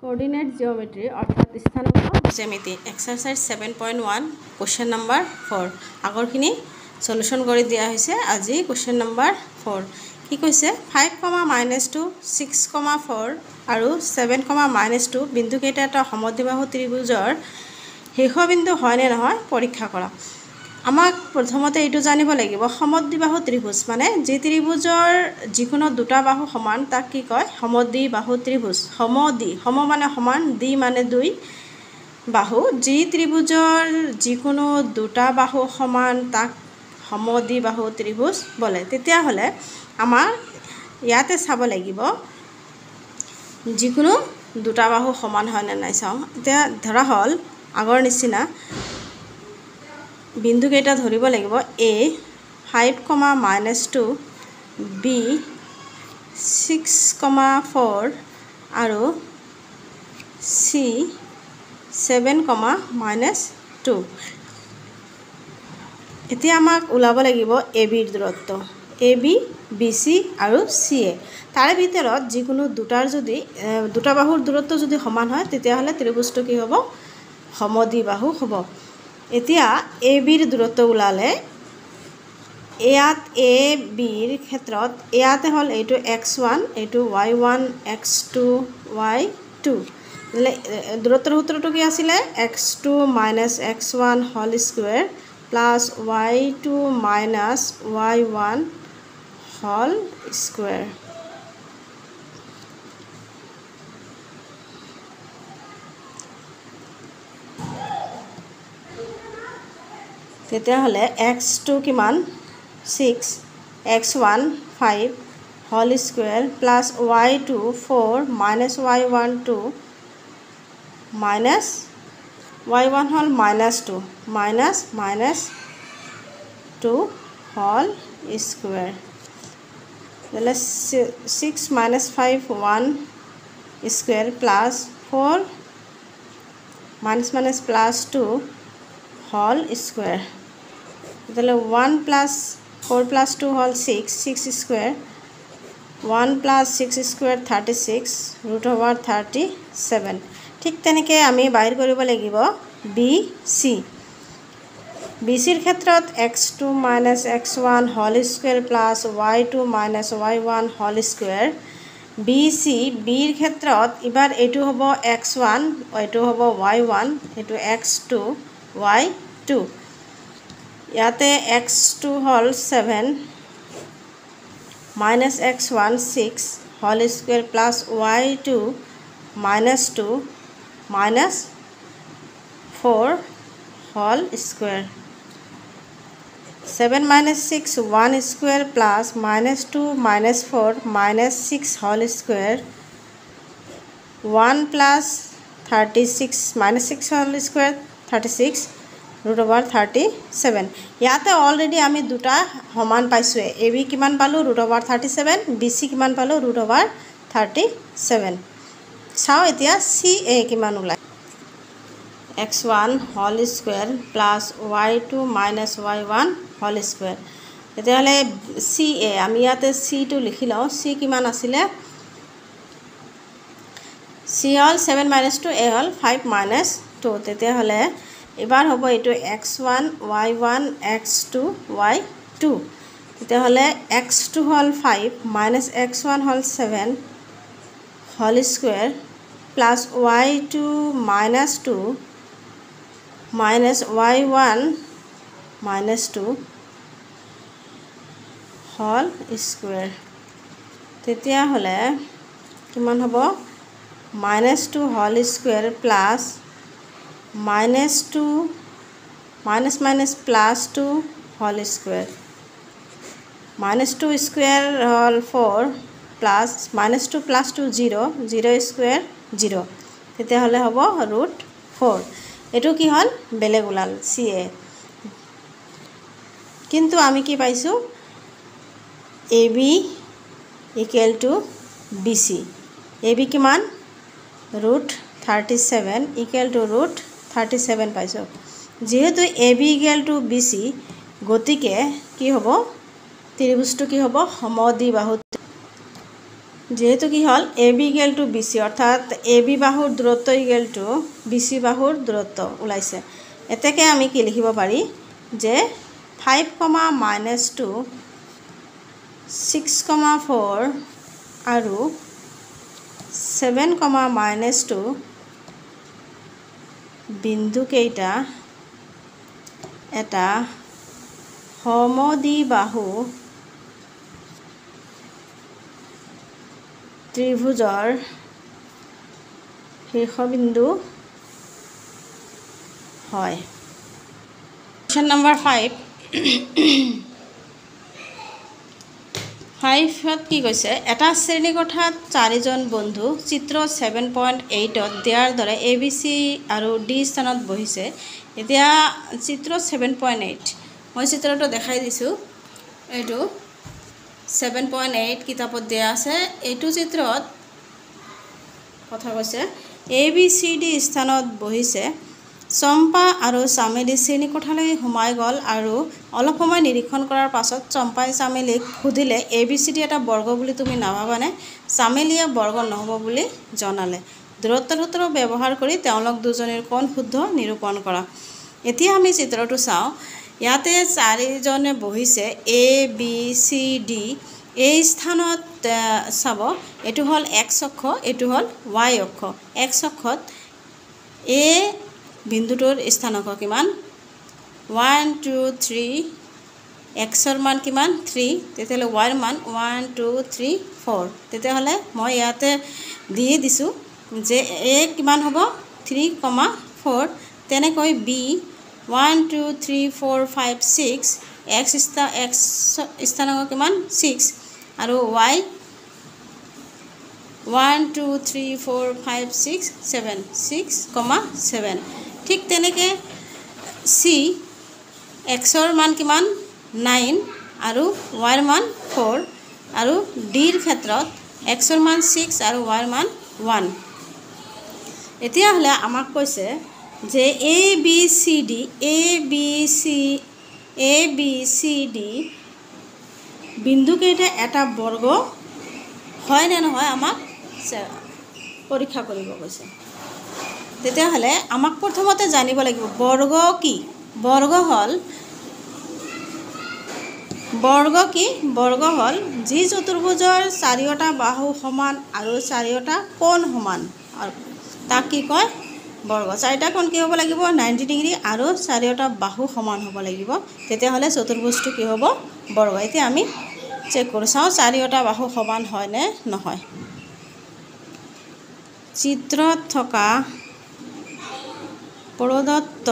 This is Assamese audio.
কোঅৰ্ডিনেট জিওমেট্ৰি অৰ্থাৎ স্থানাঙ্ক জ্যামিতি এক্সাৰসাইজ 7.1 কোশ্চেন নাম্বাৰ 4 আগৰখিনি সলিউশন কৰি দিয়া হৈছে আজি কোশ্চেন নাম্বাৰ 4 কি কৈছে 5, -2 6, 4 আৰু 7, -2 বিন্দু কেইটা এটা সমদ্বিবাহু ত্ৰিভুজৰ শীৰ্ষবিন্দু হয় নে নহয় পৰীক্ষা কৰা আমাক প্ৰথমতে এইটো জানিব লাগিব সমদ্বিবাহু ত্ৰিভুজ মানে যে ত্ৰিভুজৰ যিকোনো দুটা বাহু সমান তাক কি কয় সমদ্বিবাহু ত্ৰিভুজ সম মানে সমান দ্বি মানে দুই বাহু যি ত্ৰিভুজৰ যিকোনো দুটা বাহু সমান তাক সমদ্বিবাহু ত্ৰিভুজ বলে তেতিয়া হলে আমাৰ ইয়াতে চাব লাগিব যিকোনো দুটা বাহু সমান হয় নে নাই চাও এতিয়া ধৰা হল আগৰ নিচিনা বিন্দু কেইটা ধৰিব লাগিব a 5, -2 b 6, 4 আৰু c 7, -2 এতিয়া আমাক ওলাব লাগিব ab ৰ দূৰত্ব ab bc আৰু ca তাৰে ভিতৰত যিকোনো দুটা বাহুৰ দূৰত্ব যদি সমান হয় তেতিয়া হলে ত্ৰিভুজটো কি হ'ব সমদ্বিবাহু হ'ব এতিয়া ab ৰ দূৰত্ব ওলালে ইয়াত a b ৰ ক্ষেত্ৰত ইয়াতে হল এইটো x1 এইটো y1 x2 y2 দূৰত্বৰ সূত্ৰটো কি আছিল x2 - x1 whole square plus y2 - y1 whole square তেতিয়া হলে x2 কিমান 6 x1 5 whole square plus y2 4 - y1 2 minus y1 whole -2 -2 whole square then 6 - 5 1 square plus 4 +2 whole square then 1 plus 4 plus 2 whole 6 square 1 plus 6 square 36 √37 ঠিক তেনেকৈ আমি বাইৰ কৰিব লাগিব BC BCৰ ক্ষেত্ৰত x2 - x1 whole square plus y2 - y1 whole square BC বিৰ ক্ষেত্ৰত এবাৰ এটো হ'ব x1 এটো হ'ব y1 এটো x2 y2 ইয়াতে x2 হল 7 -x1 6 whole square plus y2 -2 -4 whole square 7 - 6 1 square plus -2 -4 -6 whole square 1 plus 36 -6 whole square 36 √37 ইয়াতে অলৰেডি আমি দুটা সমান পাইছো ab কিমান পালো √37 bc কিমান পালো √37 চাও এতিয়া ca কিমান ওলাই x1 whole square plus y2 - y1 whole square তেতিয়াহলে ca আমি ইয়াতে c টো লিখি লও c কিমান আছিল c হল 7 - 2 a হল 5 - 2 তেতিয়াহলে এবাৰ হ'ব এটো x1 y1 x2 y2 তেতিয়াহলে x2 হল 5 - x1 হল 7 whole square plus y2 - 2 y1 - 2 whole square তেতিয়া হলে কিমান হ'ব -2 whole square plus -2 +2 whole square -2 square হল 4 প্লাস -2 + 2 0 0 স্কয়াৰ 0 তেতিয়া হলে হ'ব √4 এটো কি হল বেলেগ ওলাল ca কিন্তু আমি কি পাইছো ab = bc ab কিমান √37 = √37 পাইছো যেহেতু ab = bc গতিকে কি হ'ব ত্ৰিভুজটো কি হ'ব সমদ্বিবাহু যেহেতু কি হল A B equal to B C অৰ্থাৎ এ বি বাহুৰ দূৰত্ব ইকুৱেল টু বি চি বাহুৰ দূৰত্ব ওলাইছে এতেকে আমি কি লিখিব পাৰি যে 5,-2 6,4 আৰু 7,-2 বিন্দু কেইটা এটা সমদ্বিবাহু ত্ৰিভুজৰ শীৰ্ষবিন্দু হয় কোৱেশ্চন নম্বৰ 5 5ত কি কৈছে এটা শ্ৰেণীকোঠাত 4জন বন্ধু চিত্ৰ 7.8ত দিয়াৰ দৰে এ বি চি আৰু ডি স্থানত বহিছে এতিয়া চিত্ৰ 7.8 মই চিত্ৰটো দেখাই দিছোঁ এইটো 7.8 কিতাপত দিয়া আছে এইটো চিত্ৰত কথা কৈছে এ বি চি ডি স্থানত বহিছে চম্পা আৰু চামেলি শ্ৰেণীকোঠালৈ সোমাই গ'ল আৰু অলপ সময় নিৰীক্ষণ কৰাৰ পাছত চম্পাই চামেলিক সুধিলে এ বি চি ডি এটা বৰ্গ বুলি তুমি নাভাবানে চামেলিয়ে বৰ্গ নহ'ব বুলি জনালে দূৰত্বৰ সূত্ৰ ব্যৱহাৰ কৰি তেওঁলোক দুজনীৰ কোণ শুদ্ধ নিৰূপণ কৰা এতিয়া আমি চিত্ৰটো চাওঁ ইয়াতে 4জনে বহিছে এ বি চি ডি এই স্থানত চাব এটো হল এক্স অক্ষ এটো হল ওয়াই অক্ষ এক্স অক্ষত এ বিন্দুটোৰ স্থানাংক কিমান 1 2 3 এক্সৰ মান কিমান 3 তেতিয়াহ'লে ওয়াইৰ মান 1 2 3 4 তেতিয়াহ'লে মই ইয়াতে দিয়ে দিছোঁ যে এ কিমান হ'ব 3,4 তেনেকৈ বি 1 2 3 4 5 6 এক্স স্থানাংক কিমান 6 আৰু ওয়াই 1 2 3 4 5 6 7 6,7 ঠিক তেনেকৈ সি এক্সৰ মান কিমান 9 আৰু ওয়াইৰ মান 4 আৰু ডিৰ ক্ষেত্ৰত এক্সৰ মান 6 আৰু ওয়াইৰ মান 1 এতিয়া হলে আমাক কৈছে যে এ বি চি ডি বিন্দু কেইটা এটা বৰ্গ হয় নে নহয় আমাক পৰীক্ষা কৰিব কৈছে তেতিয়াহ'লে আমাক প্ৰথমতে জানিব লাগিব বৰ্গ কি বৰ্গ হল যি চতুৰ্ভুজৰ চাৰিওটা বাহু সমান আৰু চাৰিওটা কোণ সমান আৰু তাক কি কয় বৰ্গ চাৰিটা কোণ কি হ'ব লাগিব 90 ডিগ্ৰী আৰু চাৰিওটা বাহু সমান হ'ব লাগিব তেতিয়াহ'লে চতুৰ্ভুজটো কি হ'ব বৰ্গ এতিয়া আমি চেক কৰি চাওঁ চাৰিওটা বাহু সমান হয় নে নহয় চিত্ৰত থকা প্ৰদত্ত